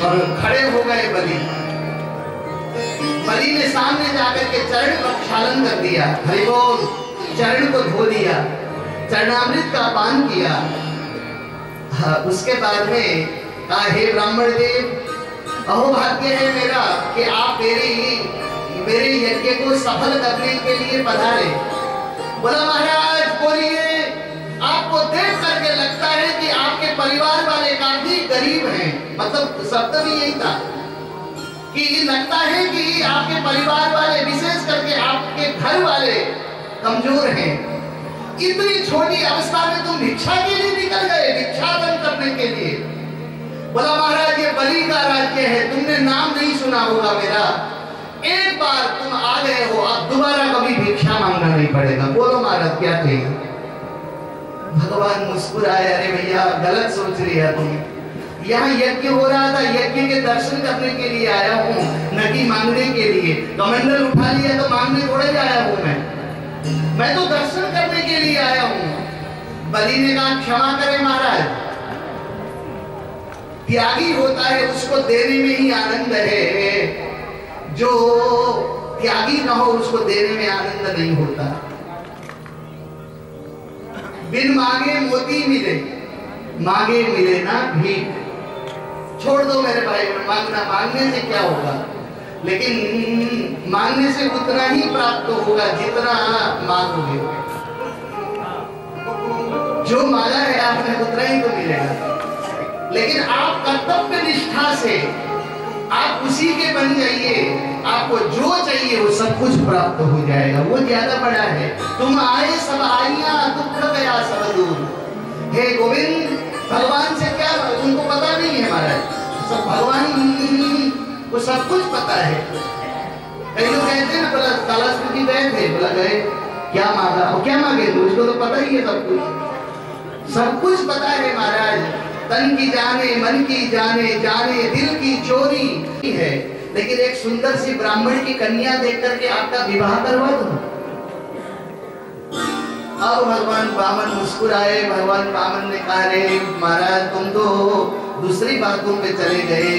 और खड़े हो गए बलि। बलि ने सामने जाकर के चरण प्रक्षालन कर दिया, हरि बोल, चरण को धो दिया, चरणामृत का पान किया। उसके बाद में कहा, हे ब्राह्मण देव, अहो भाग्य है मेरा कि आप मेरे यज्ञ को सफल करने के लिए पधारे। बोला महाराज बोलिए, आपको देख करके लगता है कि आपके परिवार वाले काफी गरीब हैं। मतलब शब्द भी यही था कि लगता है कि आपके परिवार वाले, विशेष करके आपके घर वाले कमजोर हैं। इतनी छोटी अवस्था में तुम भिक्षा के लिए निकल गए, भिक्षाटन करने के लिए। बोला महाराज ये बलि का राज्य है, तुमने नाम नहीं सुना होगा मेरा। एक बार तुम आ गए हो, अब दोबारा कभी भिक्षा मांगना नहीं पड़ेगा। बोलो महाराज क्या चाहिए? भगवान मुस्कुराए, अरे भैया गलत सोच रही है तुम, यहाँ यज्ञ हो रहा था, यज्ञ के दर्शन करने के लिए आया हूँ, न कि मांगने के लिए। कमंडल उठा लिया तो मांगने थोड़ा ही आया हूँ मैं तो दर्शन करने के लिए आया हूँ। बलि ने कहा क्षमा करें महाराज, त्यागी होता है उसको देने में ही आनंद है, जो त्यागी ना हो उसको देने में आनंद नहीं होता। बिन मांगे मोती मिले, मांगे मिले ना भीख। छोड़ दो मेरे भाई, मांगना, मांगने से क्या होगा, लेकिन मांगने से उतना ही प्राप्त होगा जितना मांगोगे। जो मांगा है आपने उतना ही तो मिलेगा, लेकिन आप कर्तव्य निष्ठा से आप उसी के बन जाइए, आपको जो चाहिए वो सब कुछ प्राप्त हो जाएगा, वो ज्यादा बड़ा है। तुम आए सब आइया, दुख गया सब दूर। हे गोविंद, भगवान से क्या, उनको पता नहीं है महाराज, सब भगवान को सब कुछ पता है। कई लोग कहते हैं ना, बोला कालास्पति गए थे, बोला गए क्या मांगा, और क्या मांगे तो उसको तो पता ही है सब कुछ पता है महाराज। तन की जाने, मन की जाने, जाने दिल की चोरी है। लेकिन एक सुंदर सी ब्राह्मण की कन्या देख करके आपका विवाह करवा दो। अब भगवान वामन मुस्कुराए। भगवान वामन ने कहा, रे महाराज तुम तो दूसरी बातों पे चले गए,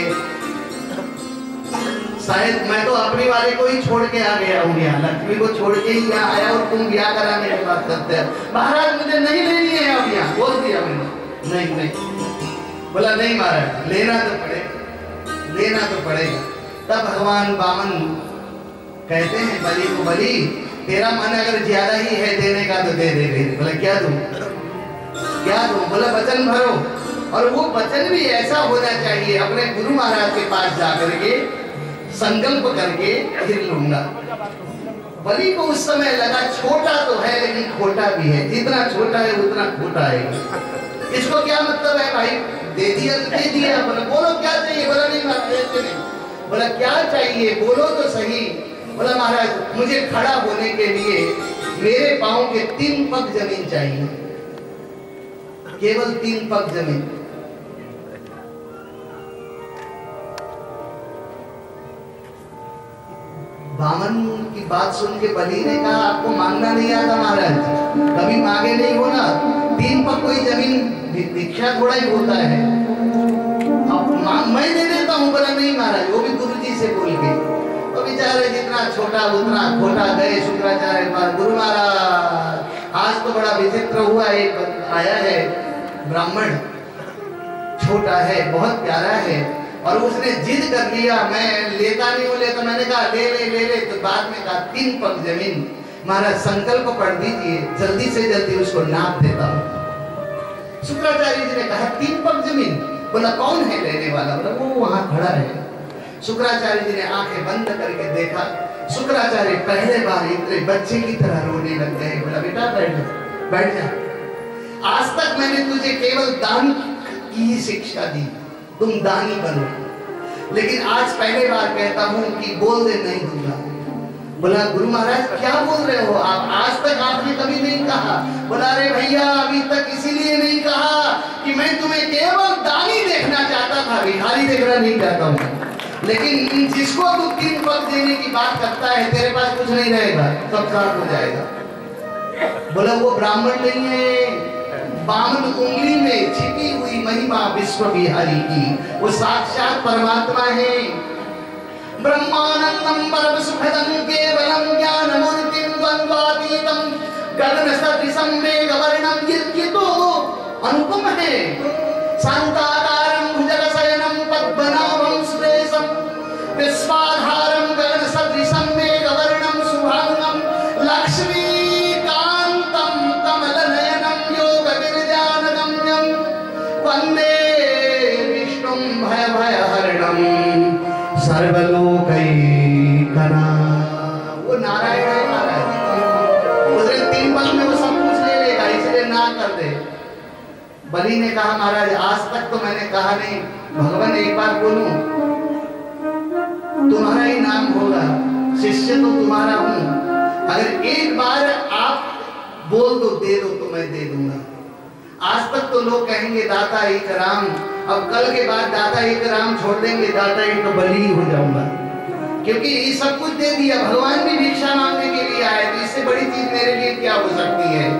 शायद मैं तो अपने वाले को ही छोड़ के आ गया हूँ, यहाँ लक्ष्मी को छोड़ के ही यहाँ आया और तुम ब्याह कराने की बात करते हैं। महाराज मुझे नहीं लेनी है अब, यहाँ बोल दिया मैंने, नहीं। बोला नहीं महाराज, लेना तो पड़ेगा, लेना तो पड़ेगा। तब भगवान वामन कहते हैं बलि को, बलि तेरा मन अगर ज्यादा ही है देने का तो दे दे। बोला क्या दूं, क्या दूं? बोला वचन भरो, और वो वचन भी ऐसा होना चाहिए, अपने गुरु महाराज के पास जाकर के संकल्प करके फिर लूंगा। बलि को उस समय लगा छोटा तो है लेकिन खोटा भी है, जितना छोटा है उतना खोटा है। इसको क्या मतलब है भाई, दे दिया तो दे दिया। बोला बोलो क्या चाहिए? बोला नहीं महाराज, बोला क्या चाहिए बोलो तो सही। बोला महाराज मुझे खड़ा होने के लिए मेरे पांव के 3 पग जमीन चाहिए, केवल 3 पग जमीन। वामन की बात सुन के बलि ने कहा, आपको मांगना नहीं आता महाराज, कभी मांगे नहीं हो ना, 3 पग कोई जमीन भिक्षा थोड़ा ही होता है, अब मैं दे देता हूँ। बोला नहीं महाराज, वो भी गुरुजी से बोल के, तो बेचारे जितना छोटा उतना खोटा गए शुक्राचार्य के पास। गुरु महाराज आज तो बड़ा विचित्र हुआ, एक आया है ब्राह्मण, छोटा है, बहुत प्यारा है, और उसने जिद कर लिया मैं लेता नहीं हूँ, लेता। मैंने कहा ले ले ले ले, तो बाद में कहा 3 पग जमीन। महाराज संकल्प पढ़ दीजिए, जल्दी से जल्दी उसको नाप देता हूँ। शुक्राचार्य जी ने कहा 3 पग जमीन। बोला कौन है लेने वाला? बोला वो वहां खड़ा है। शुक्राचार्य जी ने आंखें बंद करके देखा, शुक्राचार्य पहले बार इतने बच्चे की तरह रोने लग गए। बोला बेटा बैठ जा, बैठ जा, आज तक मैंने तुझे केवल दान की ही शिक्षा दी, तुम दानी बनो, लेकिन आज पहले बार कहता हूं कि बोल दे नहीं दूंगा। बोला गुरु महाराज क्या बोल रहे हो आप, आज तक आपने कभी नहीं कहा। बोला अरे भैया अभी तक इसीलिए नहीं कहा कि मैं तुम्हें केवल दानी देखना चाहता था, भिखारी देखना नहीं चाहता हूँ। लेकिन जिसको तू 3 पग देने की बात करता है, तेरे पास कुछ नहीं रहेगा, सब साफ हो जाएगा। बोला वो ब्राह्मण नहीं है, बामन उंगली में छिपी हुई महिमा विश्व बिहारी की, वो साक्षात परमात्मा है। ब्रह्मानंदम परम सुखदम केवलम ज्ञानमूर्तिम द्वंद्वातीतम गगन सदृशम मेघवर्णम, ये तो अनुपम है। शांताकारं भुजगशयनं पद्मनाभं सुरेशं विश्वाधारं गगन सदृशं मेघवर्णं शुभांगं लक्ष्मीकान्तं कमलनयनं योगगिरिजानगम्यं वन्दे विष्णुं भयभयहरणं सर्वलोकैकनाथं। वो नारायण है, नारायण। उधर 3 पल में वो सब कुछ ले लेगा, इसलिए ना कर दे। बलि ने कहा महाराज आज तक तो मैंने कहा नहीं, भगवान एक बार बोलूं तुम्हारा ही नाम होगा, शिष्य तो तुम्हारा हूं, अगर एक बार आप बोल दो दे दो तो मैं दे दूंगा। आज तक तो लोग कहेंगे दाता एक राम, अब कल के बाद दाता एक राम छोड़ देंगे, दाता एक तो बलि ही हो जाऊंगा, क्योंकि ये सब कुछ दे दिया। भगवान भी भिक्षा मांगने के लिए आए, तो इससे बड़ी चीज मेरे लिए क्या हो सकती है।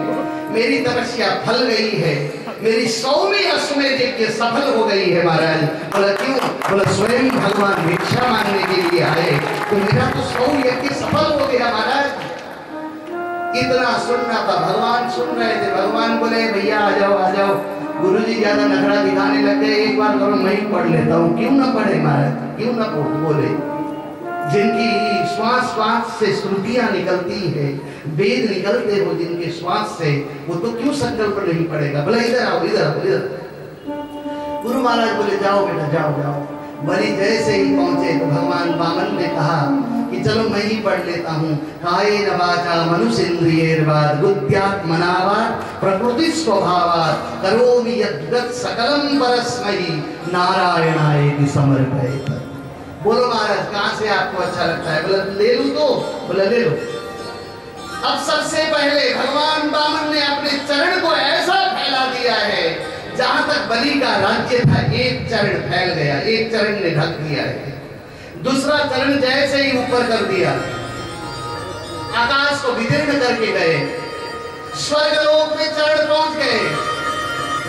मेरी तपस्या फल गई है, मेरी 100वीं अश्वमेध यज्ञ सफल हो गई है महाराज। बोला क्यों? बोला स्वयं भगवान भिक्षा मांगने के लिए आए, तो मेरा तो 100 यज्ञ सफल हो गया महाराज। इतना सुनना था, भगवान सुन रहे थे। भगवान बोले भैया आ जाओ आ जाओ। गुरुजी ज्यादा नखरा दिखाने लग गए, एक बार करो मैं ही पढ़ लेता हूँ। क्यों ना पढ़े महाराज, क्यों ना बोले। जिनकी श्वास श्वास से श्रुतियां निकलती है, वेद निकलते हो जिनके श्वास से, वो तो क्यों संकल्प नहीं पड़ेगा। बोला इधर आओ इधर आओ इधर। गुरु महाराज बोले जाओ बेटा जाओ जाओ। बलि जैसे ही पहुंचे तो भगवान वामन ने कहा कि चलो मैं ही पढ़ लेता हूँ। कायेन वाचा मनुषेन्द्रियैर्वाद बुद्ध्यात्मनावाद प्रकृति स्वभावात् करोमि यद्यत् सकलं परस्मै नारायणाय समर्पयेत्। बोलो महाराज कहाँ से आपको अच्छा लगता है? बोला ले लूं तो? बोला ले लो। अब सबसे पहले भगवान वामन ने अपने चरण को ऐसा फैला दिया है, जहां तक बलि का राज्य था एक चरण फैल गया, एक चरण ने ढक दिया है। दूसरा चरण जैसे ही ऊपर कर दिया, आकाश को विदीर्ण करके गए, स्वर्गलोक में चरण पहुंच गए।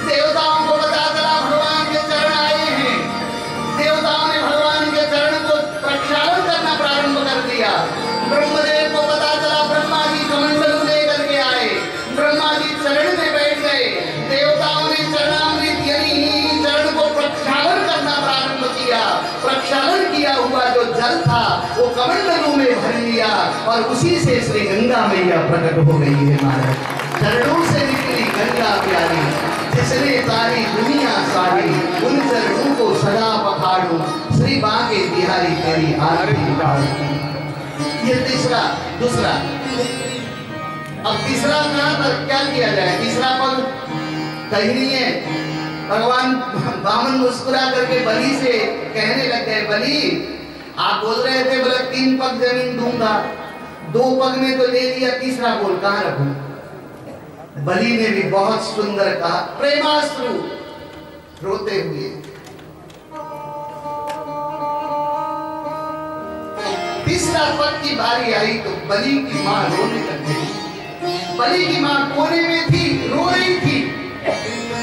देवताओं को पता चला भगवान के चरण आए हैं। देवताओं ने भगवान के चरण को प्रक्षालन करना प्रारंभ कर दिया। ब्रह्मदेव को पता चला, ब्रह्मा जी कमंडल लेकर के आए, ब्रह्मा जी चरण में बैठ गए। देवताओं ने चरणामृत यानी चरण को प्रक्षालन करना प्रारंभ किया। प्रक्षालन किया हुआ जो जल था वो कमंडलों में भर लिया और उसी से श्री गंगा मैया प्रकट हो गई है महाराज। चरणों से निकली गंगा प्यारी, जिसने सारी दुनिया सारी, उन चरणों को सदा पखाड़ूं, श्री बांके बिहारी तेरी आरती उतारूं। ये तीसरा दूसरा। अब तीसरा कहां पर क्या किया जाए? तीसरा पद कहीं नहीं है। भगवान वामन मुस्कुरा करके बलि से कहने लग गए, बलि आप बोल रहे थे बोले 3 पग जमीन दूंगा, 2 पग में तो ले लिया, तीसरा बोल कहां रखूं? बलि ने भी बहुत सुंदर कहा, प्रेमाश्रु रोते हुए। तीसरा पद की बारी आई तो बलि की मां रोने लग गई। बलि की मां कोने में थी, रो रही थी।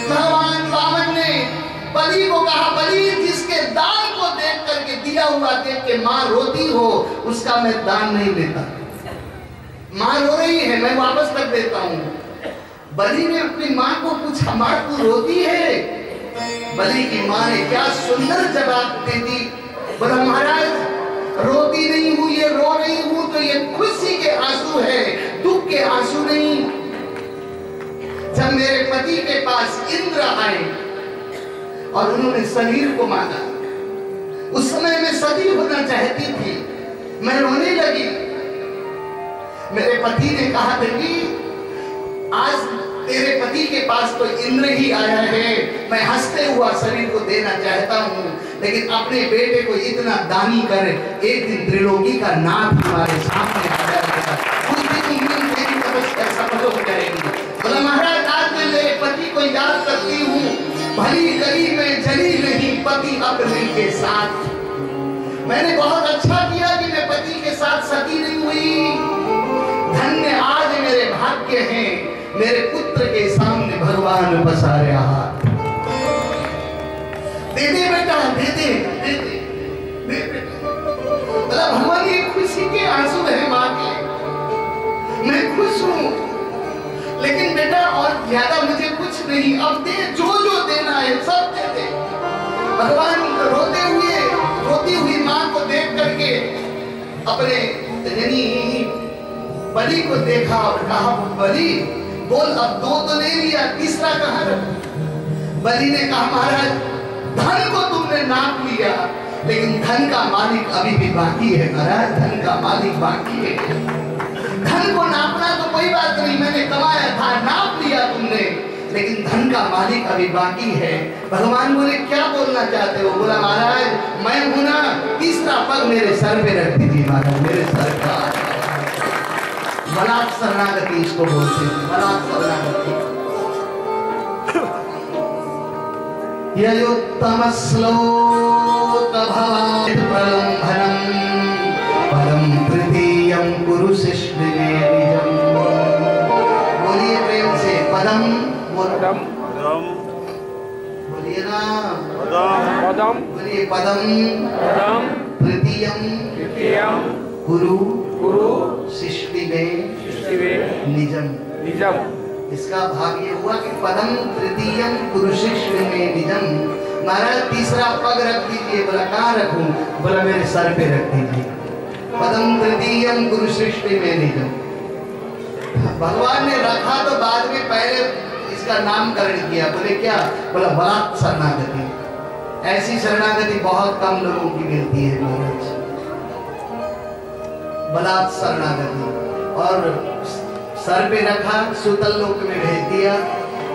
भगवान वामन ने बलि को कहा, बलि जिसके दान को देख करके, दिया हुआ देख के मां रोती हो, उसका मैं दान नहीं लेता। मां रो रही है, मैं वापस कर देता हूं। बलि ने अपनी मां को पूछा, मां तू रोती है? बलि की मां ने क्या सुंदर जवाब दे दी। बोला महाराज रोती नहीं हूं, ये रो रही हूं तो ये खुशी के आंसू है, दुख के आंसू नहीं। जब मेरे पति के पास इंद्र आए और उन्होंने शरीर को मांगा, उस समय मैं सती होना चाहती थी, मैं रोने लगी। मेरे पति ने कहा कि आज तेरे पति के पास तो इंद्र ही आया है, मैं हंसते हुआ शरीर को देना चाहता हूँ, लेकिन अपने बेटे को इतना दानी कर, एक दिन त्रिलोकी का नाथ हमारे सामने आ जाएगा, उस दिन तेरी तपस्या सफल हो जाएगी। बोला महाराज आज मैं मेरे पति को याद करती हूँ, भली गली में जली नहीं पति अपने के साथ। मैंने बहुत अच्छा किया कि मैं पति के साथ सती नहीं हुई। धन्य आज मेरे भाग्य वाक्य हैं, मेरे पुत्र के सामने भगवान पसारे हाथ। दे दे बेटा, दे दे, दे दे, दे बेटा। बोला भगवान ये खुशी के आंसू है माँ के, मैं खुश हूँ, लेकिन बेटा और ज्यादा मुझे कुछ नहीं, अब दे, जो जो देना है सब दे दे। भगवान रोती हुई माँ को देख करके अपने यानी बलि को देखा और कहा बलि बोल, अब 2 तो ले लिया, तीसरा कहाँ रखा? बलि ने कहा महाराज धन को तुमने नाप लिया, लेकिन धन का मालिक अभी भी बाकी है महाराज, धन का मालिक बाकी है। धन को नापना तो कोई बात नहीं, मैंने कमाया था, नाप लिया तुमने, लेकिन धन का मालिक अभी बाकी है। भगवान बोले क्या बोलना चाहते हो? बोला महाराज मैं हूं ना, तीसरा पग मेरे सर पे रख दीजिए महाराज, मेरे सर का। बलात् शरणागति इसको बोलते हैं, बलात् शरणागति। ययोत्तम श्लोक भवात् प्रलम्भनम् परम तृतीयं कुरु शिष्य निजम्। बोलिए प्रेम से पदम, पदम, बोलिए ना पदम, बोलिए पदम, पदम तृतीयम गुरु शिष्टि में निजम। इसका भाव ये हुआ कि पदम तृतीयम गुरु शिष्टि में निजम। महाराज तीसरा पग रख दीजिए। बोला कहाँ रखूं? बोला मेरे सर पे रख दीजिए। पदम तृतीयम गुरु शिष्टि में निजम। भगवान ने रखा तो बाद में, पहले इसका नामकरण किया। बोले क्या? बोला बलात् शरणागति। ऐसी शरणागति बहुत कम लोगों की मिलती है महाराज, बलात् शरणागति। और सर पे रखा, सुतल लोक में भेज दिया।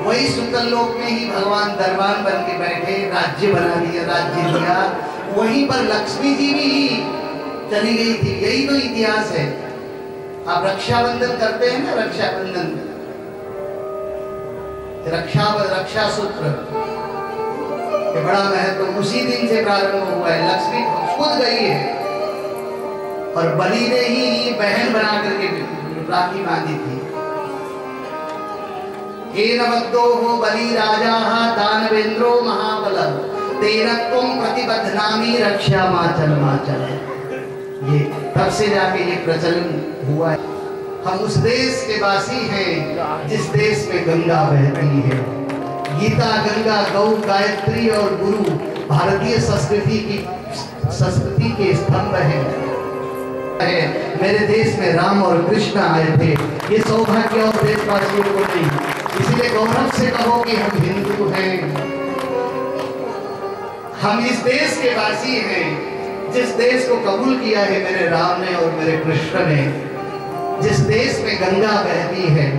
वही सुतल लोक में ही भगवान दरबान बन के बैठे, राज्य बना दिया, राज्य दिया। वहीं पर लक्ष्मी जी भी चली गई थी। यही तो इतिहास है। आप रक्षाबंधन करते हैं ना, रक्षाबंधन, रक्षा सूत्र, ये बड़ा महत्व उसी दिन से प्रारंभ हुआ है। लक्ष्मी खुद गई है और बलि ने ही बहन बना करके राखी बांधी थी। एनवद्दो हो बलि राजा दानवेंद्रो महाबलः तेन त्वं प्रतिबध्नामि रक्षा माचल माचल। ये तब से जाके ये प्रचलन हुआ है। हम उस देश के वासी हैं जिस देश में गंगा बहती है। गीता, गंगा, गौ, गायत्री और गुरु भारतीय संस्कृति के स्तंभ हैं। मेरे देश में राम और कृष्ण आए थे। ये सौभाग्य और देशवासियों को नहीं, इसलिए गौरव से कहो कि हम हिंदू हैं। हम इस देश के वासी हैं जिस देश को कबूल किया है मेरे राम ने और मेरे कृष्ण ने, जिस देश में गंगा बहती है।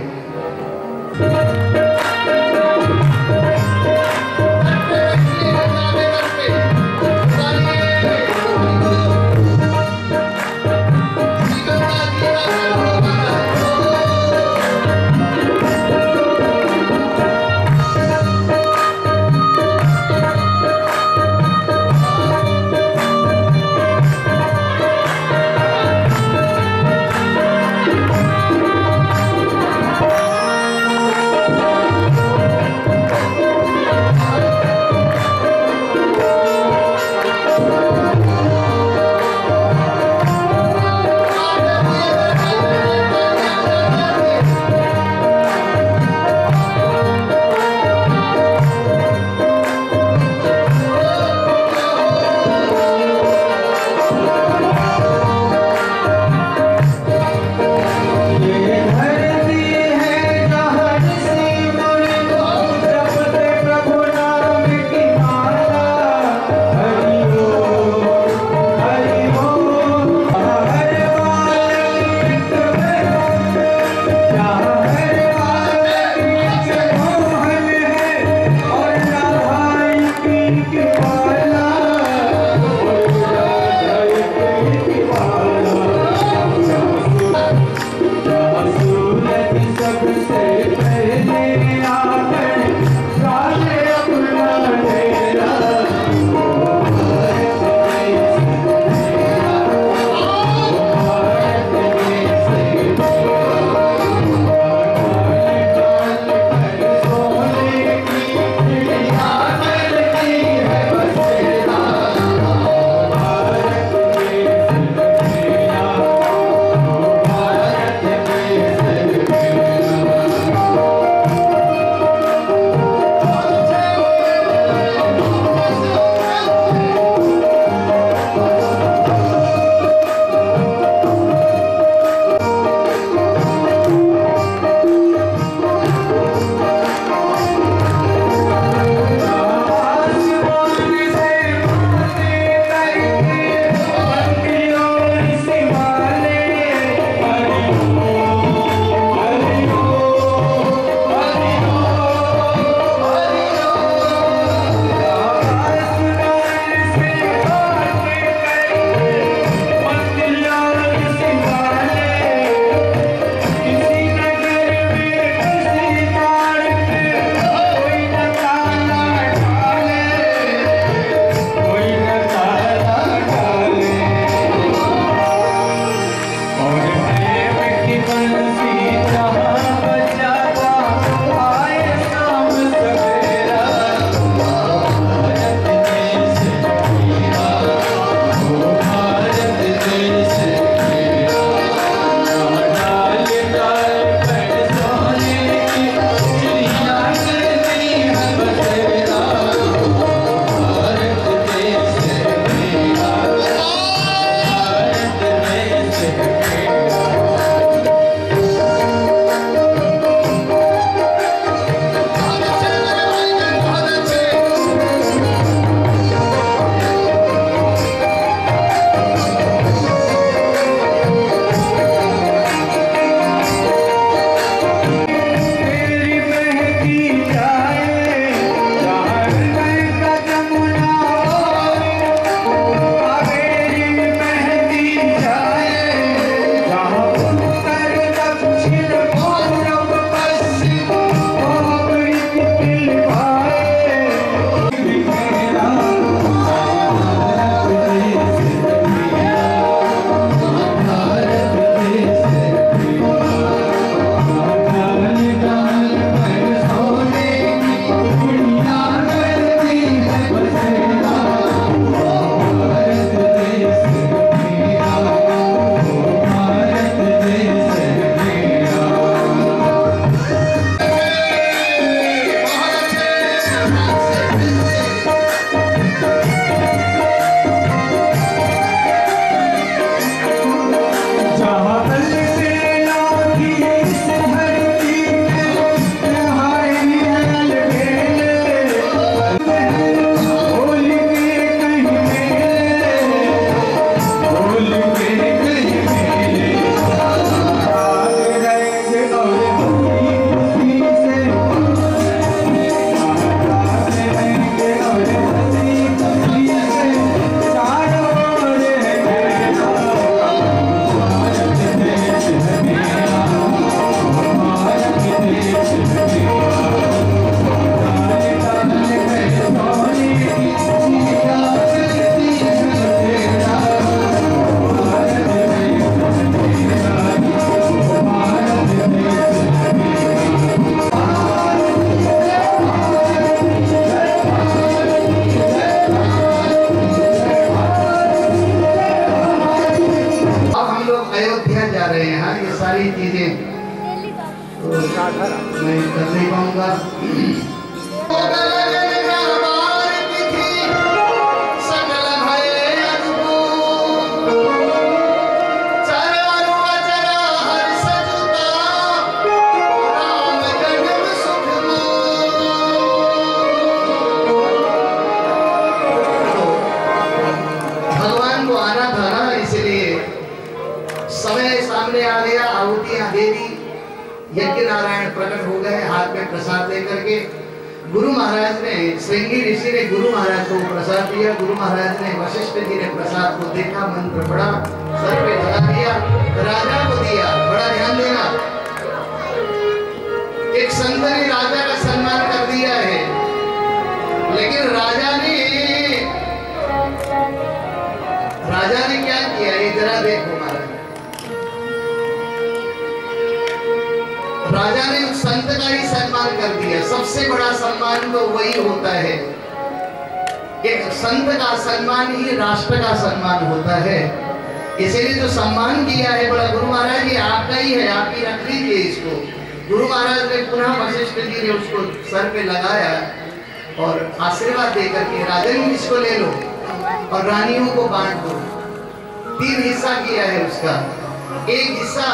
मैं कर नहीं पाऊंगा। भगवान को आना था ना, इसलिए समय सामने आ गया, आहुतियां दे दी, यज्ञ नारायण प्रकट हो गए हाथ में प्रसाद लेकर के। गुरु महाराज ने, श्रृंगी ऋषि ने गुरु महाराज को प्रसाद दिया। गुरु महाराज ने, वशिष्ठ जी ने प्रसाद को देखा, मंत्र पढ़ा, सर पे लगा दिया, राजा को दिया। बड़ा ध्यान देना, एक संत ने राजा का सम्मान कर दिया है, लेकिन राजा ने क्या किया ये जरा देखो महाराज। राजा ने उस संत का ही सम्मान कर दिया। सबसे बड़ा सम्मान तो वही होता है, एक संत का सम्मान ही राष्ट्र का सम्मान होता है। इसीलिए जो सम्मान किया है बड़ा, गुरु महाराज ये आपका ही है, आप ही रख लीजिए इसको। गुरु महाराज ने पुनः वशिष्ठ जी ने उसको सर पे लगाया और आशीर्वाद देकर के, राजन इसको ले लो और रानियों को बांट दो। 3 हिस्सा किया है उसका, एक हिस्सा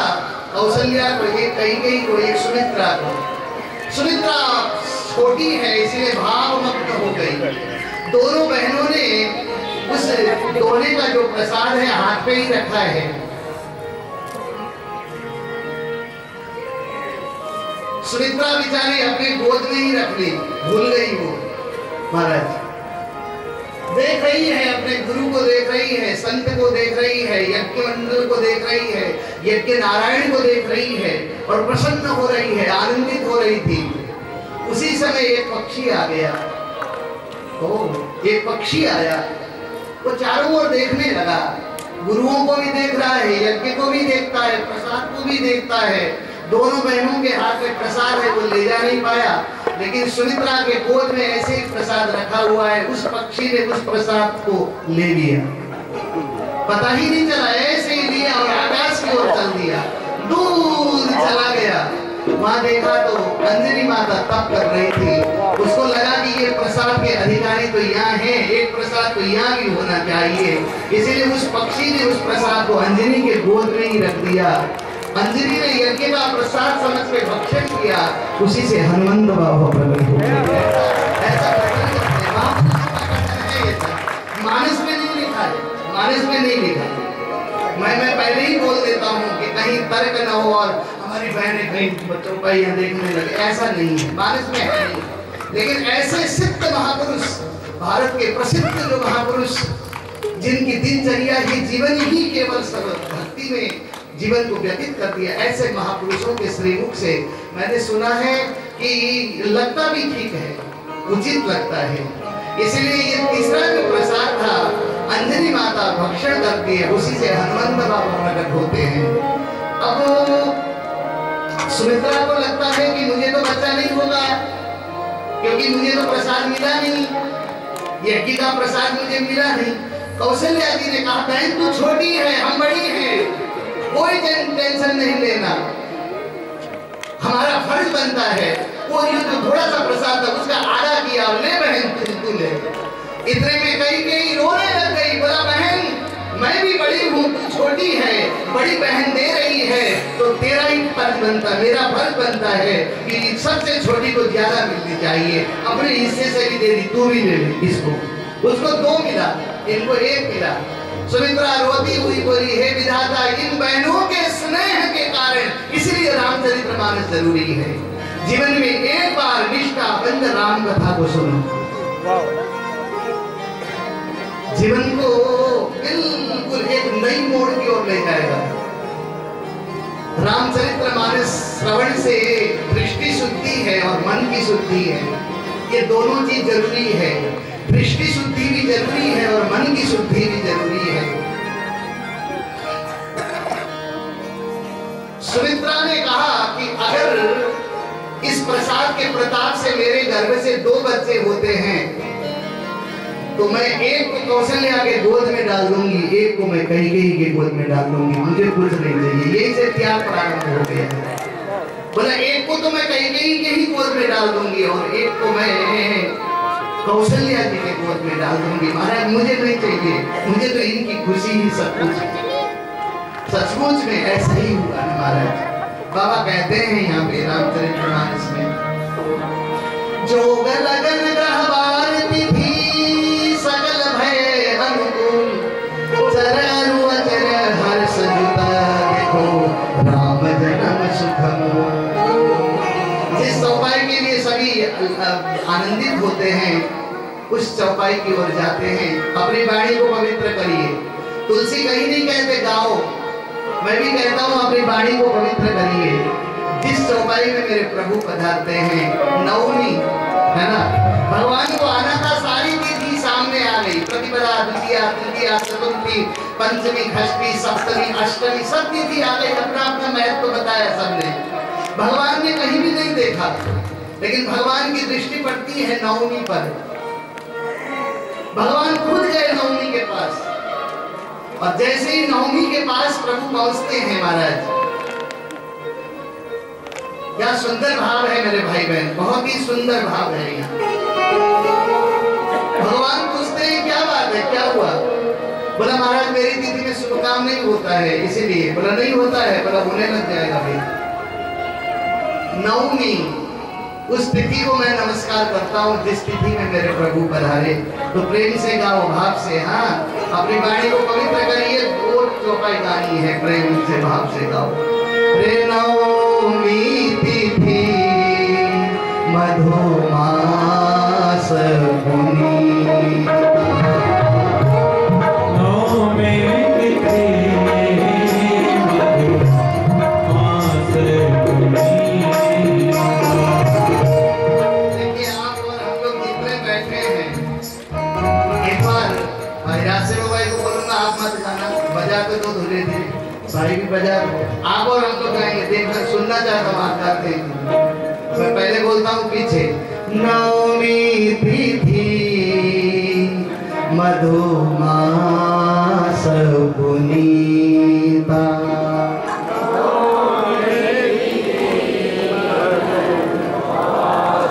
कौशल्या को, एक कैकेयी को, एक सुमित्रा को। सुमित्रा छोटी है इसलिए भावमग्न हो गई। दोनों बहनों ने उस दोने का जो प्रसाद है हाथ पे ही रखा है। सुमित्रा बेचारी अपने गोद में ही रख ली, भूल गई वो। महाराज देख रही है, अपने गुरु को देख रही है, संत को देख रही है, यज्ञ मंडल को देख रही है, यज्ञ नारायण को देख रही है और प्रसन्न हो रही है, आनंदित हो रही थी। उसी समय एक पक्षी आ गया। एक पक्षी आया, वो चारों ओर देखने लगा, गुरुओं को भी देख रहा है, यज्ञ को भी देखता है, प्रसाद को भी देखता है। दोनों बहनों के हाथ में प्रसाद है, वो ले जा नहीं पाया, लेकिन सुमित्रा के गोद में ऐसे ही प्रसाद रखा हुआ है। उस पक्षी ने उस प्रसाद को ले लिया, पता ही नहीं चला, ऐसे ही लिया और आकाश की ओर चल दिया, दूर चला गया। वहां देखा तो अंजनी माता तप कर रही थी। उसको लगा कि ये प्रसाद के अधिकारी तो यहाँ हैं, एक प्रसाद तो यहाँ भी होना चाहिए। इसीलिए उस पक्षी ने उस प्रसाद को अंजनी के गोद में ही रख दिया। अंजनी ने यज्ञ का प्रसाद समझ के भक्षण किया, उसी से हनुमंत बाबा प्रकट हो गए। ऐसा मानस में नहीं लिखा है, मानस में नहीं लिखा। मैं पहले ही बोल देता हूँ कि कहीं तर्क न हो और हमारी बहनें कहीं बच्चों का यहाँ देखने लगे, ऐसा नहीं है, मानस में है नहीं। लेकिन ऐसे सिद्ध महापुरुष, भारत के प्रसिद्ध जो महापुरुष, जिनकी दिनचर्या ही जीवन ही केवल भक्ति में जीवन को व्यतीत कर दिया, ऐसे महापुरुषों के श्रीमुख से मैंने सुना है कि लगता भी ठीक है, उचित लगता है। इसलिए ये तीसरा जो प्रसाद था, अंजनी माता भक्षण करती है, उसी से हनुमंत बाबा प्रकट होते हैं। अब सुमित्रा को लगता है कि मुझे तो बच्चा नहीं होगा, क्योंकि मुझे तो प्रसाद मिला नहीं, यज्ञ का प्रसाद मुझे मिला नहीं। कौशल्या जी ने कहा, बहन तू छोटी है, हम बड़ी हैं, कोई टेंशन नहीं लेना, हमारा फर्ज बनता है। वो ये जो थोड़ा सा प्रसाद था उसका आधा किया, ले बहन तू ले। इतने में कई रोने लग गई, बोला बहन मैं भी बड़ी हूँ, तू छोटी है, बड़ी बहन दे रही है तो तेरा ही फर्ज बनता, मेरा फर्ज बनता है कि सबसे छोटी को ज्यादा मिलनी चाहिए। अपने हिस्से से भी दे दी, तू भी ले ले इसको। उसको 2 मिला, इनको 1 मिला। सुमित्रा रोती हुई बोली, हे विधाता, इन बहनों के स्नेह के कारण इसलिए रामचरितमानस जरूरी है। जीवन में एक बार निष्ठा बंद राम कथा को सुनो, जीवन को बिल्कुल एक नई मोड़ की ओर ले जाएगा। रामचरितमानस श्रवण से दृष्टि शुद्धि है और मन की शुद्धि है, ये दोनों चीज जरूरी है। दृष्टि शुद्धि भी जरूरी है और मन की शुद्धि भी जरूरी है। सुमित्रा ने कहा कि अगर इस प्रसाद के प्रताप से मेरे गर्भ से 2 बच्चे होते हैं तो मैं एक को कौशल्या के गोद में डाल दूंगी, एक को मैं कैकेयी के गोद में डाल दूंगी, मुझे कुछ नहीं चाहिए। यही से त्याग प्रारंभ हो गया। बोला एक को तो मैं कैकेयी के ही गोद में डाल दूंगी और एक को मैं कौशल्या जी के गोद में डाल दूंगी। महाराज मुझे नहीं चाहिए, मुझे तो इनकी खुशी ही सब कुछ। सचमुच में ऐसा ही हुआ महाराज। बाबा कहते हैं यहाँ पे रामचरितमानस में, जोग लगन ग्रहवार तिथि सकल भय अनुकूल, चररु अचर हर्ष जुता देखो राम जन्म सुखमो। जिस चौपाई के लिए सभी आनंदित होते हैं उस चौपाई की ओर जाते हैं। अपनी वाणी को पवित्र करिए। तुलसी कहीं नहीं कहते गाओ, मैं भी कहता हूँ अपनी वाणी को पवित्र करिए। जिस चौपाई में मेरे प्रभु पधारते हैं, नवमी है ना, भगवान को आना था, सारी तिथि सामने आ गई। प्रतिपदा, द्वितीया, तृतीया, चतुर्थी, पंचमी, षष्ठी, सप्तमी, अष्टमी, सब तिथि आ गई। अपना अपना महत्व तो बताया सबने। भगवान ने कहीं भी नहीं देखा, लेकिन भगवान की दृष्टि पड़ती है नवमी पर। भगवान खुद गए नवमी के पास, और जैसे ही नवमी के पास प्रभु पहुंचते हैं महाराज, क्या सुंदर भाव है मेरे भाई बहन, बहुत ही सुंदर भाव है यहाँ। भगवान पूछते हैं क्या बात है, क्या हुआ? बोला महाराज मेरी तिथि में शुभ काम नहीं होता है, इसीलिए। बोला नहीं होता है? बोला होने लग जाएगा भाई। नवमी उस तिथि को मैं नमस्कार करता हूँ जिस तिथि में मेरे प्रभु पधारे। तो प्रेम से गाओ, भाव से। हाँ, अपनी वाणी को पवित्र करिए। दो चौपाई गानी है, प्रेम से भाव से गाओ। रे नवमी तिथि मधुमास पुनीता, नवमी तिथि मधुमास पुनीता। देखिए आप और हम लोग जितने बैठे हैं, एक बार भाई से भाई को बोलूंगा आप मत गाना, बजा के तो धीरे धीरे भाई भी बजा। आप और हम लोग गाएंगे, देखकर सुनना चाहता हूँ आप गाते हैं। मैं पहले बोलता हूँ पीछे। नवमी तिथि मधुमास पुनीता,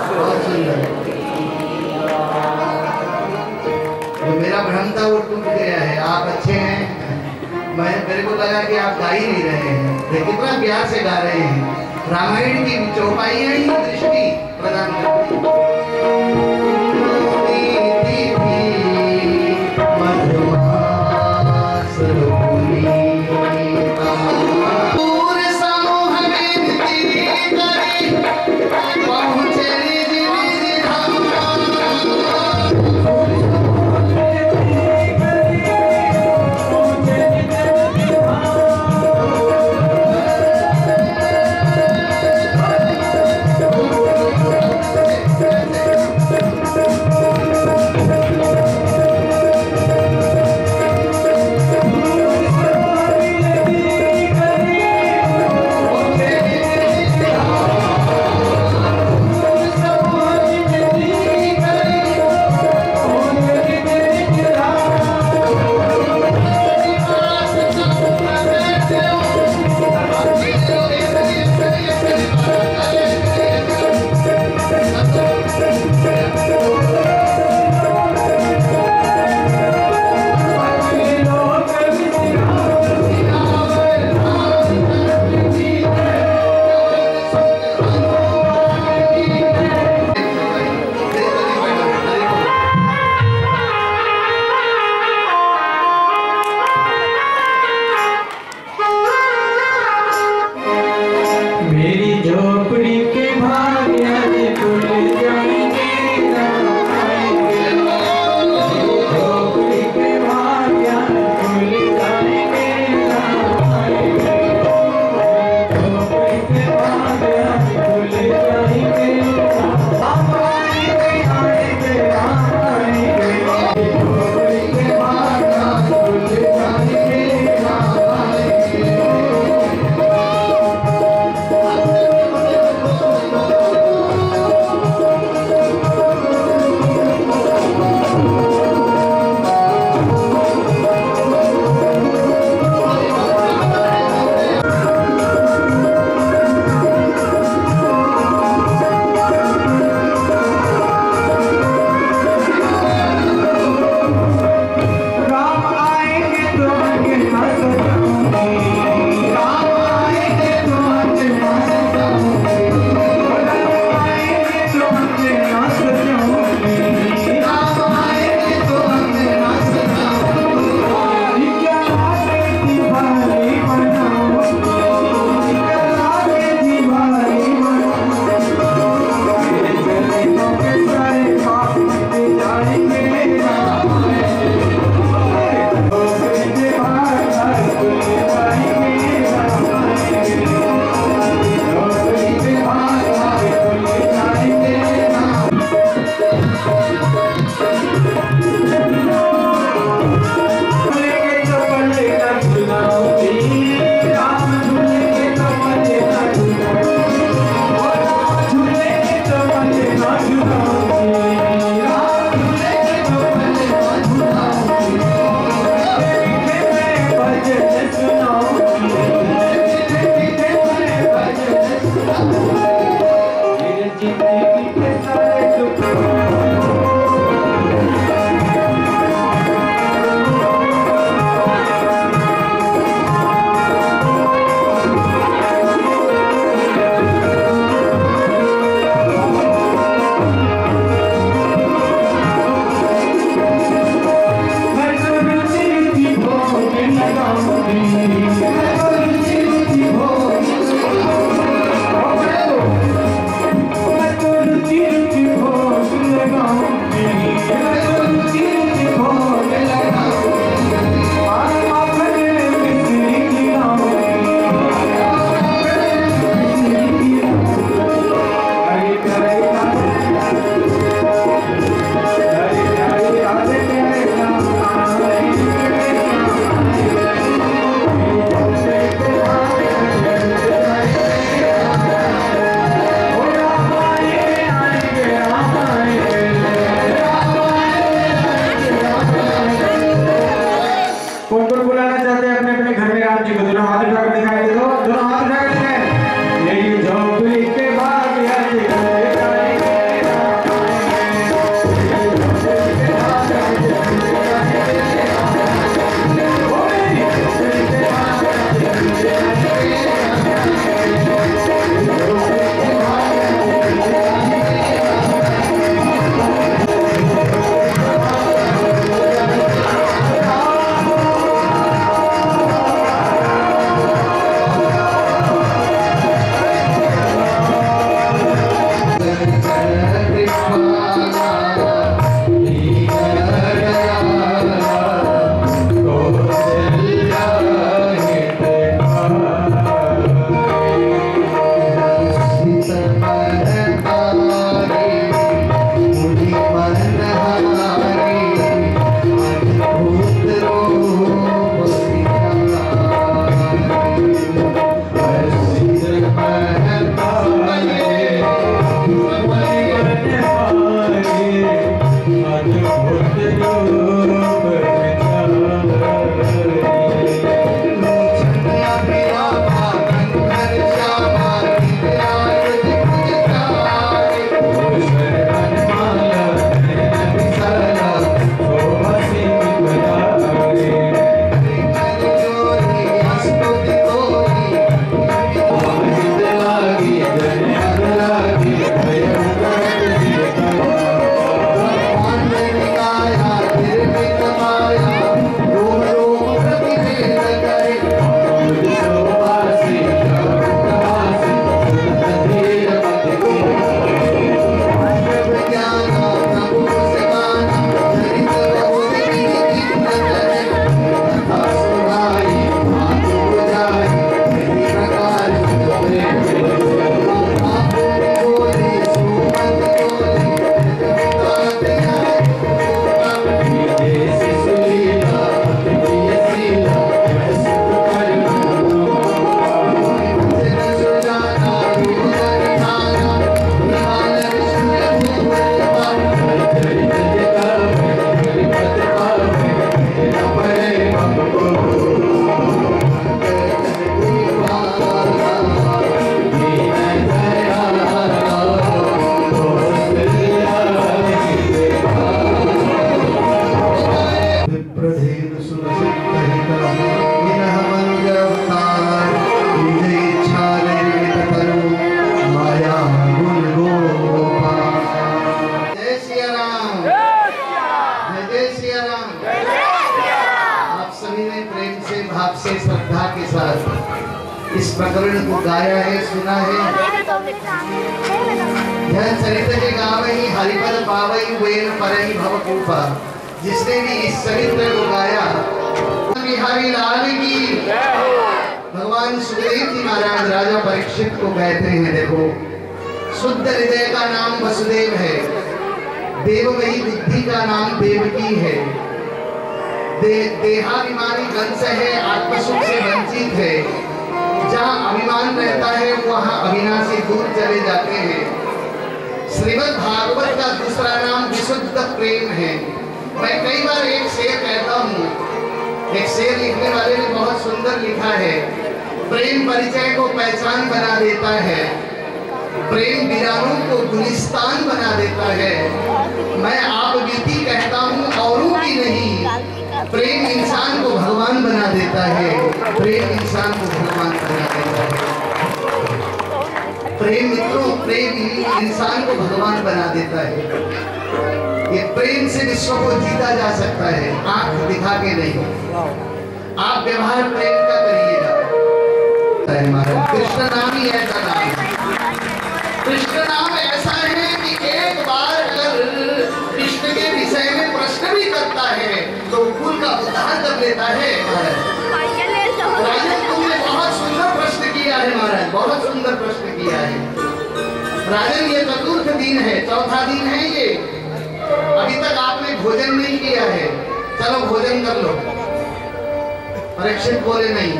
बहुत सुंदर। जो मेरा भ्रम था वो टूट गया है। आप अच्छे हैं, मेरे को लगा कि आप गा ही नहीं रहे हैं, लेकिन कितना प्यार से गा रहे हैं। रामायण की चौपाइयां ही दृष्टि प्रदान करती हैं। से श्रद्धा के साथ इस प्रकरण को गाया है, सुना है। यह चरित्र के गावे ही हरिपद पावई वेन परहि भव कूपा। जिसने भी इस चरित्र को गाया, बिहारी लाल की भगवान सुखदेव जी महाराज राजा परीक्षित को कहते हैं, देखो शुद्ध हृदय का नाम वसुदेव है, देवमयी बुद्धि का नाम देवकी है, देहाभिमानी कंस है, आत्मसुख से वंचित है। जहाँ अभिमान रहता है वहाँ अविनाशी दूर चले जाते हैं। श्रीमद् भागवत का दूसरा नाम विशुद्ध प्रेम है। मैं कई बार एक शेर कहता हूँ, एक शेर लिखने वाले ने बहुत सुंदर लिखा है, प्रेम परिचय को पहचान बना देता है, प्रेम वीरानों को गुलिस्तान बना देता है। मैं आप बीती कहता हूँ औरों की नहीं, प्रेम इंसान को भगवान बना देता है, प्रेम इंसान को भगवान बना देता है। प्रेम मित्रों, प्रेम इंसान को भगवान बना देता है। ये प्रेम से विश्व को जीता जा सकता है, आंख दिखा के नहीं। आप व्यवहार प्रेम का करिएगा। कृष्ण नाम ही ऐसा नाम है, कृष्ण नाम ऐसा है कि एक बार अगर कृष्ण के विषय में प्रश्न भी करता है तो कुल का उद्धार कर लेता है। राजन तुमने बहुत सुंदर प्रश्न किया है महाराज, बहुत सुंदर प्रश्न किया है। राजन ये चतुर्थ दिन है, चौथा दिन है ये, अभी तक आपने भोजन नहीं किया है, चलो भोजन कर लो। परीक्षित बोले नहीं।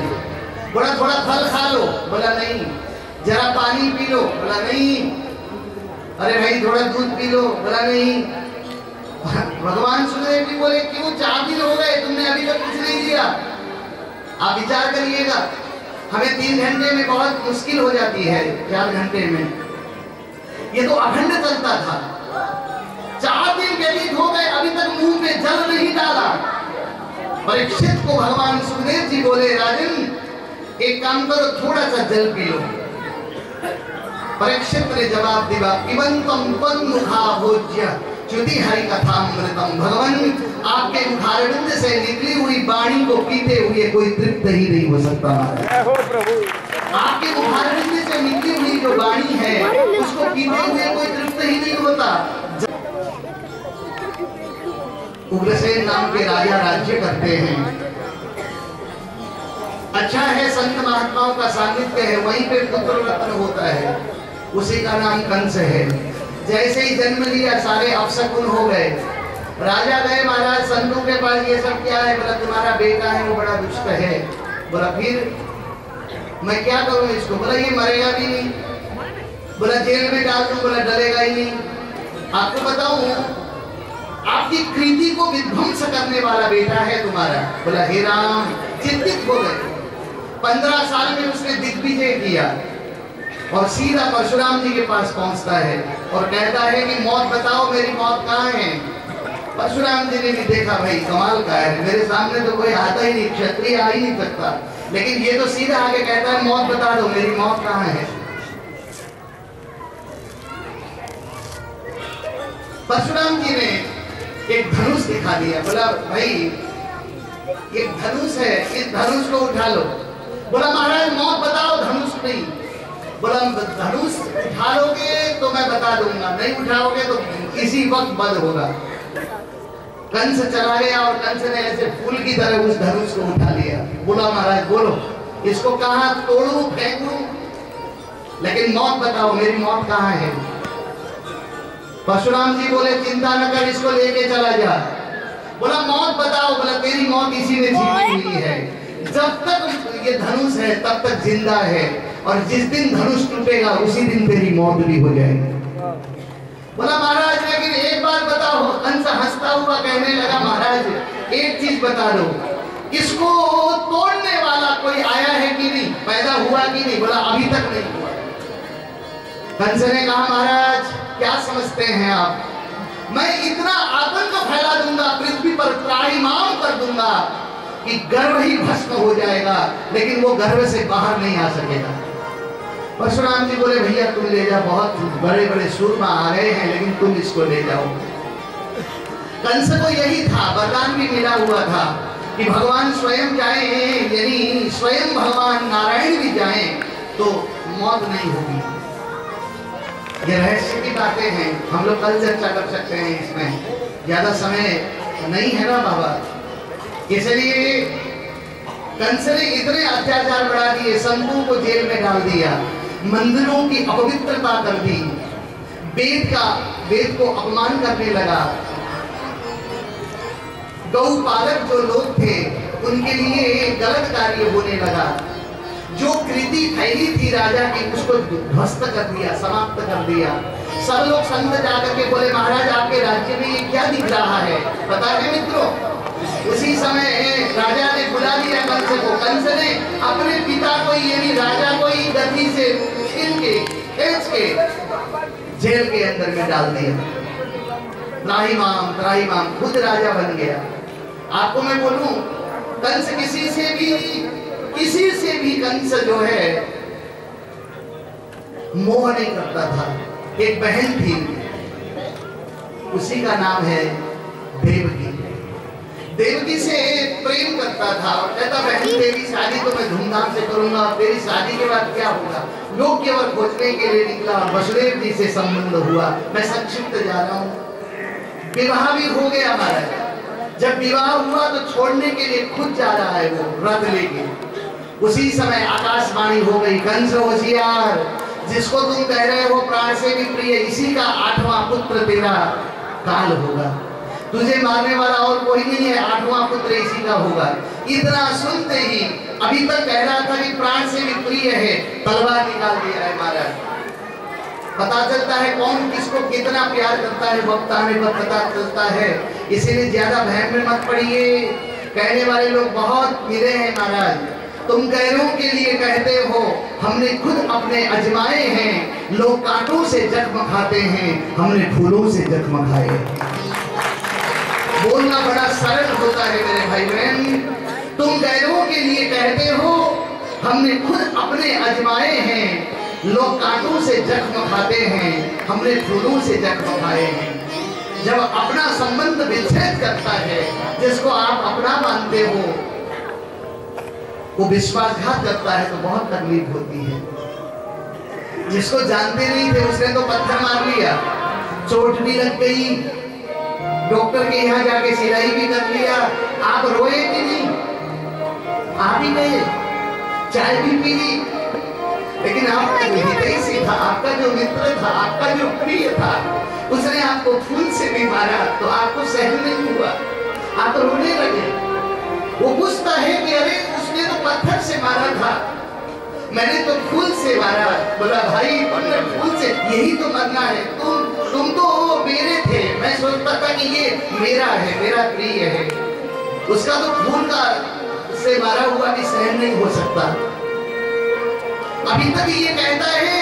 बोला थोड़ा फल खा लो, बोला नहीं। जरा पानी पी लो, बोला नहीं। अरे भाई थोड़ा दूध पी लो, बोला नहीं। भगवान सुखदेव जी बोले क्यों 4 दिन हो गए तुमने अभी तक कुछ नहीं दिया। आप विचार करिएगा, हमें 3 घंटे में बहुत मुश्किल हो जाती है, 4 घंटे में ये तो अखंड चलता था। 4 दिन व्यतीत हो गए, अभी तक मुंह में जल नहीं डाला। परीक्षित को भगवान सुखदेव जी बोले राजन एक काम करो, थोड़ा सा जल पी लो। परीक्षित ने जवाब दिया पिबंतम तन्मुखा भोज्य च्युति हरि कथामृतम। भगवान आपके मुखारविंद से निकली हुई वाणी को पीते हुए कोई तृप्त ही नहीं हो सकता। आपके मुखारविंद से निकली हुई जो वाणी है उसको पीते हुए कोई तृप्त ही नहीं होता। उग्रसेन नाम के राजा राज्य करते हैं। अच्छा है संत महात्माओं का सानिध्य है, वहीं पे पुत्र रत्न होता है, उसी का नाम कंस है। जैसे ही जन्म लिया सारे अपशकुन हो गए। राजा गए महाराज संतों के पास, ये सब क्या है? बोला तुम्हारा बेटा है वो बड़ा दुष्ट है। बोला फिर मैं क्या करूं इसको? बोला ये मरेगा भी नहीं। बोला जेल में डाल दूं? बोला डलेगा ही नहीं। आपको बताऊं आपकी कृति को विध्वंस करने वाला बेटा है तुम्हारा। बोला हे राम, चिंतित हो गए। 15 साल में उसने दिग्विजय किया और सीधा परशुराम जी के पास पहुंचता है और कहता है कि मौत बताओ, मेरी मौत कहाँ है? परशुराम जी ने भी देखा भाई कमाल का है, मेरे सामने तो कोई आता ही नहीं, क्षत्रिय आ ही नहीं सकता, लेकिन ये तो सीधा आके कहता है मौत बता दो, मेरी मौत कहाँ है? परशुराम जी ने एक धनुष दिखा दिया। बोला भाई एक धनुष है, इस धनुष को उठा लो। बोला महाराज मौत बताओ, धनुष नहीं। बोला धनुष उठा लोगे तो मैं बता दूंगा, नहीं उठाओगे तो इसी वक्त बंद होगा। कंस चला गया और कंस ने ऐसे फूल की तरह उस धनुष को उठा लिया। बोला महाराज बोलो इसको कहाँ तोड़ू फेंकू, लेकिन मौत बताओ, मेरी मौत कहाँ है? परशुराम जी बोले चिंता न कर, इसको लेके चला जा। बोला मौत बताओ। बोला तेरी मौत इसी ने छीनी हुई है, जब तक ये धनुष है तब तक जिंदा है, और जिस दिन धनुष टूटेगा उसी दिन तेरी मौत भी हो जाएगी। बोला महाराज लेकिन एक बात बताओ। कंस हंसता हुआ कहने लगा महाराज एक चीज बता दो, इसको तोड़ने वाला कोई आया है कि नहीं, पैदा हुआ कि नहीं? बोला अभी तक नहीं हुआ। कंस ने कहा महाराज क्या समझते हैं आप, मैं इतना आतंक फैला दूंगा, पृथ्वी पर त्राहिमाम कर दूंगा कि गर्भ ही भस्म हो जाएगा, लेकिन वो गर्भ से बाहर नहीं आ सकेगा। परशुराम जी बोले भैया तुम ले जाओ, बहुत बड़े बड़े सूरमा आ गए हैं, लेकिन तुम इसको ले जाओ। कंस को यही था, वरदान भी मिला हुआ था कि भगवान स्वयं जाए, यानी स्वयं भगवान नारायण भी जाएं तो मौत नहीं होगी। ये रहस्य की बातें हैं, हम लोग कल चर्चा कर सकते हैं, इसमें ज्यादा समय नहीं है ना बाबा। इसलिए कंस ने इतने अत्याचार बढ़ा दिए, संतों को जेल में डाल दिया, मंदिरों की अपवित्रता कर दी, वेद को अपमान करने लगा। गौ पालक जो लोग थे उनके लिए गलत कार्य होने लगा। जो कृति फैली थी राजा की उसको ध्वस्त कर दिया, समाप्त कर दिया। सब लोग संत जाकर के बोले महाराज आपके राज्य में ये क्या दिख रहा है, पता है मित्रों। उसी समय राजा ने बुला लिया कंस को। कंस ने अपने पिता को यानी राजा को ही गद्दी से खींच के जेल के अंदर में डाल दिया। त्राहिमाम खुद राजा बन गया। आपको मैं बोलूं, कंस किसी से भी कंस जो है मोह नहीं करता था। एक बहन थी, उसी का नाम है देवकी। देवकी से प्रेम करता था और कहता बहन तेरी शादी तो मैं धूमधाम से करूंगा, तेरी शादी के बाद क्या होगा। लोग केवल खोजने के लिए निकला, वसुदेव जी से संबंध हुआ। मैं संक्षिप्त जा रहा हूँ। विवाह भी हो गया हमारा। जब विवाह हुआ तो छोड़ने के लिए खुद जा रहा है वो रथ लेके। उसी समय आकाशवाणी हो गई, कंस होशियार, जिसको तुम कह रहे हो प्राण से भी प्रिय, इसी का 8वां पुत्र तेरा काल होगा। तुझे मारने वाला और कोई नहीं है, 8वां पुत्र इसी का होगा। इतना सुनते ही अभी तक कह रहा था कि प्राण से भी प्रिय है, तलवार निकाल दिया है महाराज। पता चलता है कौन किसको कितना प्यार करता है, वक्त आने पर पता चलता है। इसीलिए ज्यादा भय में मत पड़िए। कहने वाले लोग बहुत मिले हैं महाराज। तुम गैरों के लिए कहते हो, हमने खुद अपने अजमाए हैं। लोग कांटों से जख्म खाते हैं, हमने फूलों से जख्म खाए। बोलना बड़ा सरल होता है मेरे भाई बहन। तुम गैरों के लिए कहते हो, हमने खुद अपने अजमाए हैं। लोग कांटों से जख्म खाते हैं, हमने फूलों से जख्म खाए हैं। जब अपना संबंध विच्छेद करता है, जिसको आप अपना मानते हो, वो विश्वासघात करता है तो बहुत तकलीफ होती है। जिसको जानते नहीं थे उसने तो पत्थर मार लिया, चोट भी लग गई, डॉक्टर के यहाँ जाके सिलाई भी कर लिया। आप रोए कि नहीं? आप ही गए, चाय भी पी ली, लेकिन आपका हितैषी था, आपका जो मित्र था, आपका जो प्रिय था, उसने आपको फूल से भी मारा तो आपको सहन नहीं हुआ, आप रोने लगे। वो पूछता है कि अरे उसने तो पत्थर से मारा था, मैंने तो फूल से मारा। बोला भाई तुमने फूल से, यही तो मरना है। तुम तो मेरे थे, मैं सोचता था कि ये मेरा है, मेरा प्रिय है। उसका तो फूल का से मारा हुआ भी सहन नहीं हो सकता। अभी तक ये कहता है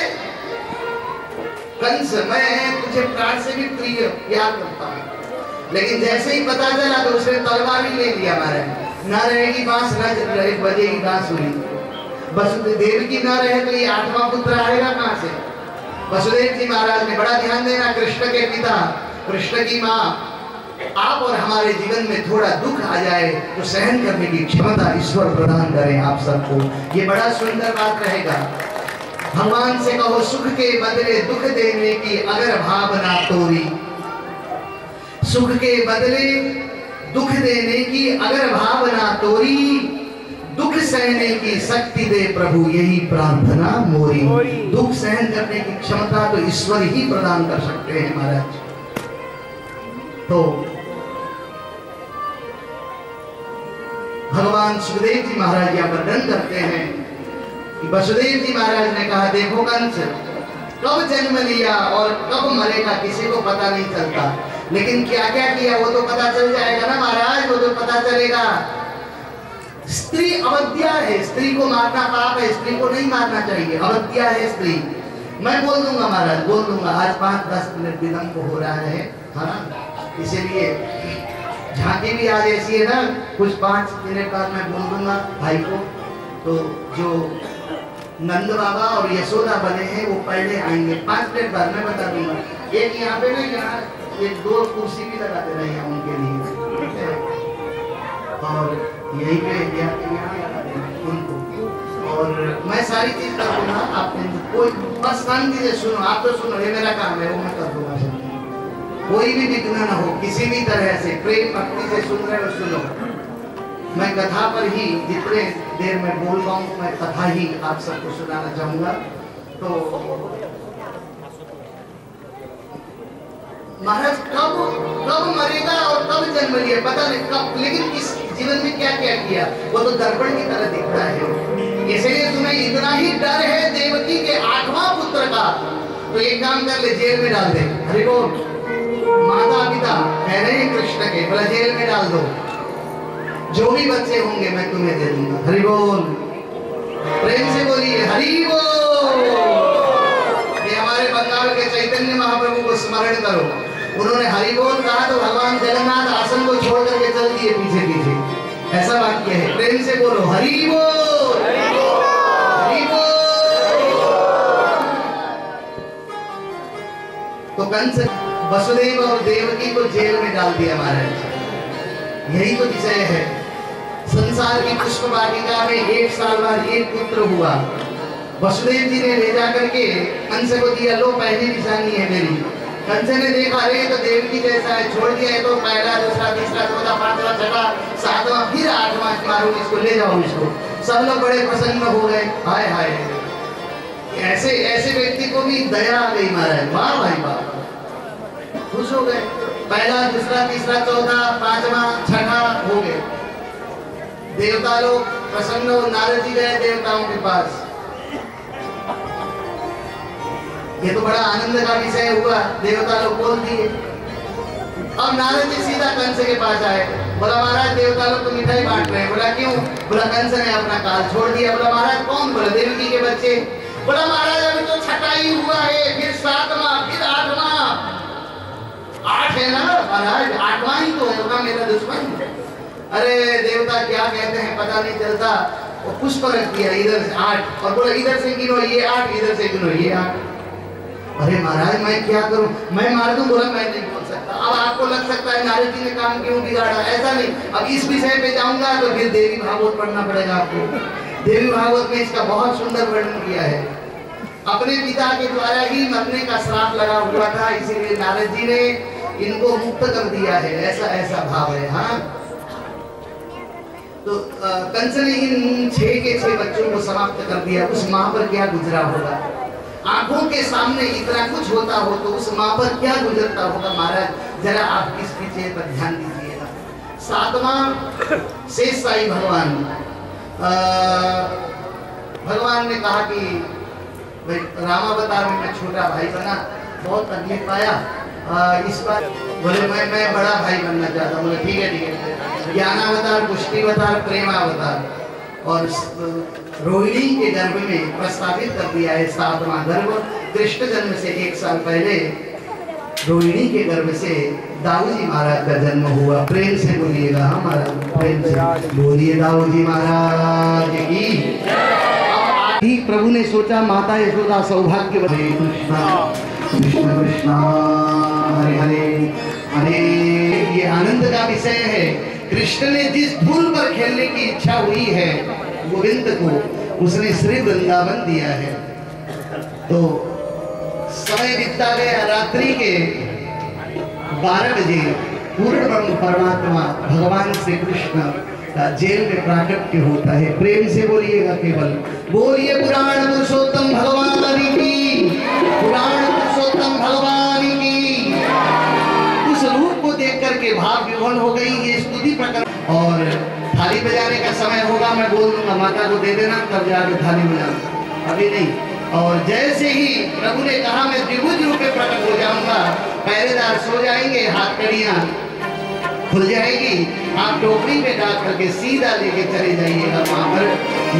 कंस, मैं तुझे प्राण से भी प्रिय प्यार करता हूँ। लेकिन जैसे ही पता चला तो उसने तलवार ही ले लिया। हमारे ना रहेगी बांस, ना रहे बजेगी बांसुरी। वसुदेव की ना रहे तो ये 8वां पुत्र आएगा कहाँ से? वसुदेव जी महाराज ने बड़ा ध्यान देना, कृष्ण के पिता, कृष्ण की माँ, आप और हमारे जीवन में थोड़ा दुख आ जाए तो सहन करने की क्षमता ईश्वर प्रदान करें आप सबको। ये बड़ा सुंदर बात रहेगा। भगवान से कहो सुख के बदले दुख देने की अगर भावना तोरी, सुख के बदले दुख देने की अगर भावना तोरी, दुख सहने की शक्ति दे प्रभु यही प्रार्थना मोरी। दुख सहन करने की क्षमता तो ईश्वर ही प्रदान कर सकते हैं महाराज। तो भगवान सुखदेव जी महाराज यहाँ वर्णन करते हैं कि वसुदेव जी महाराज ने कहा देखो कंस, कब जन्म लिया और कब मरेगा किसी को पता नहीं चलता, लेकिन क्या क्या किया वो तो पता चल जाएगा ना महाराज, वो तो पता चलेगा। स्त्री अवध्या है, स्त्री को मारना पाप है, स्त्री को नहीं मारना चाहिए, अवध्या है स्त्री। मैं बोल दूंगा महाराज, बोल दूंगा। आज 5-10 मिनट विलंब हो रहा है, हाँ, इसीलिए झांकी भी आज ऐसी है ना, कुछ 5 मिनट बाद मैं बोल दूंगा भाई को। तो जो नंद बाबा और यशोदा बने हैं वो पहले आएंगे, 5 मिनट बाद मैं बता दूंगा। एक यहाँ पे नहीं, यहाँ एक 2 कुर्सी भी लगा दे रहे हैं उनके लिए। और यही पे उनको, और मैं सारी चीज कर दूंगा। आप कोई बस शांति से सुनो, आप तो सुनो, ये मेरा काम है, वो मैं कर दूंगा। कोई भी विघ्न ना हो, किसी भी तरह से प्रेम भक्ति से सुन रहे हो सुनो। मैं कथा पर ही जितने देर में बोल पाऊँ मैं कथा ही आप सबको सुनाना चाहूंगा। तो महाराज कब मरेगा और कब जन्म लिया पता नहीं कब, लेकिन इस जीवन में क्या क्या किया वो तो दर्पण की तरह दिखता है। इसलिए तुम्हें इतना ही डर है देवकी के 8वां पुत्र का, तो एक काम कर ले, जेल में डाल दे। हरि बोल। माता पिता कह रहे हैं कृष्ण के, बोला जेल में डाल दो, जो भी बच्चे होंगे मैं तुम्हें दे दूंगा। हरि बोल। प्रेम से बोलिए हरि बोल। ये हमारे बंगाल के चैतन्य महाप्रभु को स्मरण करो, उन्होंने हरि बोल कहा तो भगवान जगन्नाथ आसन को छोड़ करके चल दिए पीछे पीछे, ऐसा वाक्य है। प्रेम से बोलो हरि बोल, हरि बोल। तो कंस वसुदेव और देवकी को जेल में डाल दिया महाराज। यही तो विषय है। संसार की पुष्प वाटिका में 1 साल बाद एक पुत्र हुआ। वसुदेव जी ने ले जाकर के कंस को दिया, लो पहली निशानी है मेरी। कंस ने देखा अरे तो देवकी जैसा है, छोड़ दिया है तो पहला दूसरा तीसरा चौथा पांचवा छठा सातवां फिर 8वां मारो, इसको ले जाओ इसको। सब लोग बड़े प्रसन्न हो गए। हाय हाय, ऐसे ऐसे व्यक्ति को भी दया आ गई महाराज, वाह भाई वाह, खुश हो गए। पहला दूसरा तीसरा चौथा पांचवा छठा हो गए। देवता लोग प्रसन्न हो, नारद जी गए देवताओं के पास। ये तो बड़ा आनंद का विषय हुआ, देवता लोग बोल दिए। अब नारद जी सीधा कंस के पास आए, बोला महाराज देवता लोग तो मिठाई बांट रहे हैं। बोला क्यों? बोला कंस ने अपना काल छोड़ दिया। बोला महाराज कौन? बोला देवकी के बच्चे। बोला महाराज अभी तो छठा ही हुआ है, फिर 7वां फिर 8वां। 8 है ना महाराज, 8वां ही तो होगा मेरा दुश्मन। अरे देवता क्या कहते हैं पता नहीं चलता, वो पुष्प रख दिया इधर से 8 और बोला इधर से गिनो ये 8, इधर से गिनो ये 8। अरे महाराज मैं क्या करूं, मैं मार दूं? बोला मैं नहीं बोल सकता। अब आपको लग सकता है नारद जी ने काम क्यों बिगाड़ा, ऐसा नहीं। अब इस विषय पे जाऊंगा तो फिर देवी भागवत पढ़ना पड़ेगा आपको। देवी भागवत में इसका बहुत सुंदर वर्णन किया है। अपने पिता के द्वारा ही मरने का श्राप लगा हुआ था, इसीलिए नारद जी ने इनको मुक्त कर दिया है, ऐसा ऐसा भाव है। हाँ, तो कंस ने इन 6 के 6 बच्चों को समाप्त कर दिया। उस माँ पर क्या गुजरा होगा, आंखों के सामने इतना कुछ होता हो तो उस माँ पर क्या गुजरता होगा महाराज, जरा आप इस विषय पर ध्यान दीजिएगा। 7वां शेष साई भगवान, भगवान ने कहा कि भाई रामावतार में मैं छोटा भाई बना, बहुत तकलीफ पाया, इस बार बोले मैं बड़ा भाई बनना चाहता हूँ। बोले ठीक है, ज्ञानावतार, पुष्टिवतार, प्रेमावतार, और रोहिणी के गर्भ में प्रस्तावित कर दिया है 7वां गर्भ। कृष्ण जन्म से 1 साल पहले रोहिणी के गर्भ से दाऊ जी महाराज का जन्म हुआ। प्रेम से बोलिएगा हमारा, प्रेम से बोलिए दाऊ जी महाराज की। ही प्रभु ने सोचा माता यशोदा सौभाग्य, हरे कृष्णा कृष्ण कृष्णा हरे हरे हरे। ये आनंद का विषय है। कृष्ण ने जिस धूल पर खेलने की इच्छा हुई है गोविंद को, उसने श्री वृंदावन दिया है। तो समय बीतता गया, रात्रि के 12 बजे पूर्ण ब्रह्म परमात्मा भगवान श्री कृष्ण का जेल में प्राकट्य होता है। प्रेम से बोलिएगा, केवल बोलिए पुराण पुरुषोत्तम भगवान की, पुराण पुरुषोत्तम भगवान की। उस रूप को देख करके भाव विभोर हो गई। ये स्तुति प्रकरण, और थाली बजाने का समय होगा, मैं बोल दूंगा माता को दे देना, तब जाकर थाली बजाना, अभी नहीं। और जैसे ही प्रभु ने कहा मैं द्विभुज रूप में प्रकट हो जाऊंगा, पहरेदार सो जाएंगे, हाथ कड़ियां खुल जाएगी, आप टोकरी में डाल करके सीधा लेके चले जाइएगा। वहां पर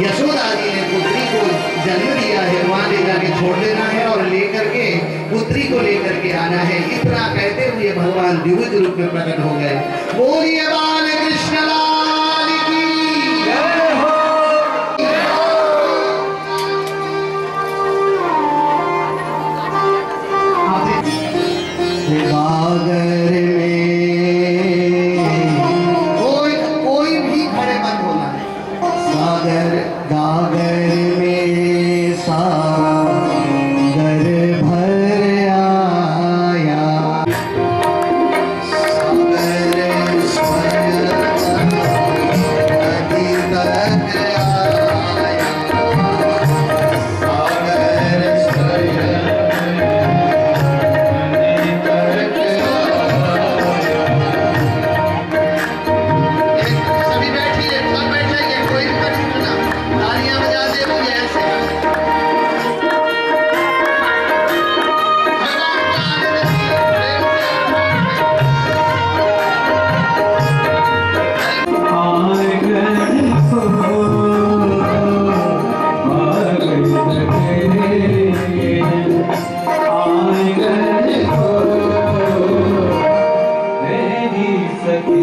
यशोदा जी ने पुत्री को जन्म दिया है, वहां ले जाके छोड़ देना है और लेकर के पुत्री को लेकर के आना है। इतना कहते हुए भगवान द्विभुज रूप में प्रकट हो गए। बोलिए बाल कृष्ण लाल की जय हो। सागर में कोई भी गागर में सागर भर आया, सागर स्वयं नदी तक आया, सागर स्वयं नदी तक आया। सभी बैठिए, सब बैठ जाइए, कोई भी नहीं सुना, तालियां बजा दे मुझे ऐसे। भगवान का आनंद लीजिए, प्रेम से सखी